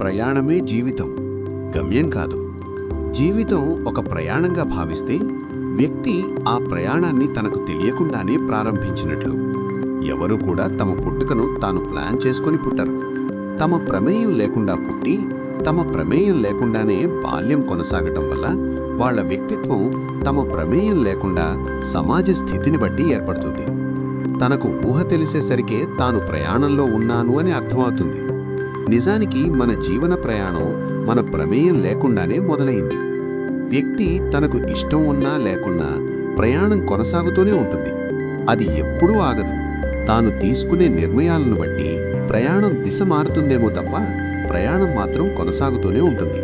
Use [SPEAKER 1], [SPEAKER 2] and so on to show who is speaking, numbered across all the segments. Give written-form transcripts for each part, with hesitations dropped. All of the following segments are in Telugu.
[SPEAKER 1] ప్రయాణమే జీవితం, గమ్యం కాదు. జీవితం ఒక ప్రయాణంగా భావిస్తే వ్యక్తి ఆ ప్రయాణాన్ని తనకు తెలియకుండానే ప్రారంభించినట్లు. ఎవరూ కూడా తమ పుట్టుకను తాను ప్లాన్ చేసుకొని పుట్టరు. తమ ప్రమేయం లేకుండా పుట్టి తమ ప్రమేయం లేకుండానే బాల్యం కొనసాగటం వల్ల వాళ్ళ వ్యక్తిత్వం తమ ప్రమేయం లేకుండా సమాజ స్థితిని బట్టి ఏర్పడుతుంది. తనకు ఊహ తెలిసేసరికే తాను ప్రయాణంలో ఉన్నాను అని అర్థమవుతుంది. నిజానికి మన జీవన ప్రయాణం మన ప్రమేయం లేకుండానే మొదలైంది. వ్యక్తి తనకు ఇష్టం ఉన్నా లేకున్నా ప్రయాణం కొనసాగుతూనే ఉంటుంది. అది ఎప్పుడూ ఆగదు. తాను తీసుకునే నిర్ణయాలను బట్టి ప్రయాణం దిశ మారుతుందేమో తప్ప ప్రయాణం మాత్రం కొనసాగుతూనే ఉంటుంది.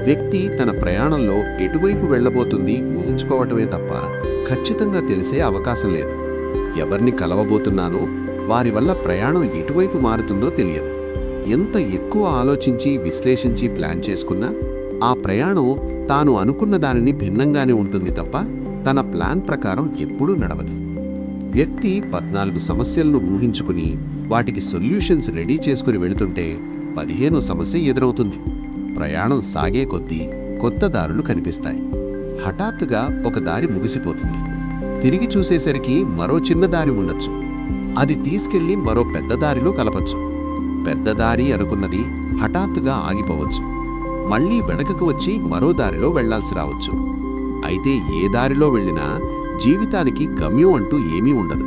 [SPEAKER 1] వ్యక్తి తన ప్రయాణంలో ఎటువైపు వెళ్లబోతుంది ఊహించుకోవటమే తప్ప ఖచ్చితంగా తెలిసే అవకాశం లేదు. ఎవరిని కలవబోతున్నానో వారి వల్ల ప్రయాణం ఎటువైపు మారుతుందో తెలియదు. ఎంత ఎక్కువ ఆలోచించి విశ్లేషించి ప్లాన్ చేసుకున్నా ఆ ప్రయాణం తాను అనుకున్న దానిని భిన్నంగానే ఉంటుంది తప్ప తన ప్లాన్ ప్రకారం ఎప్పుడూ నడవదు. వ్యక్తి 14 సమస్యలను ఊహించుకుని వాటికి సొల్యూషన్స్ రెడీ చేసుకుని వెళుతుంటే 15వ సమస్య ఎదురవుతుంది. ప్రయాణం సాగే కొద్దీ కొత్త దారులు కనిపిస్తాయి. హఠాత్తుగా ఒక దారి ముగిసిపోతుంది. తిరిగి చూసేసరికి మరో చిన్న దారి ఉండొచ్చు. అది తీసుకెళ్లి మరో పెద్ద దారిలో కలపచ్చు. పెద్ద దారి అనుకున్నది హఠాత్తుగా ఆగిపోవచ్చు. మళ్లీ వెనకకు వచ్చి మరో దారిలో వెళ్లాల్సి రావచ్చు. అయితే ఏ దారిలో వెళ్ళినా జీవితానికి గమ్యం అంటూ ఏమీ ఉండదు.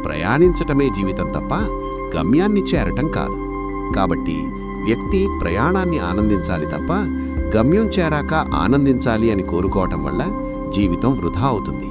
[SPEAKER 1] ప్రయాణించటమే జీవితం తప్ప గమ్యాన్ని చేరటం కాదు. కాబట్టి వ్యక్తి ప్రయాణాన్ని ఆనందించాలి తప్ప గమ్యం చేరాక ఆనందించాలి అని కోరుకోవటం వల్ల జీవితం వృధా అవుతుంది.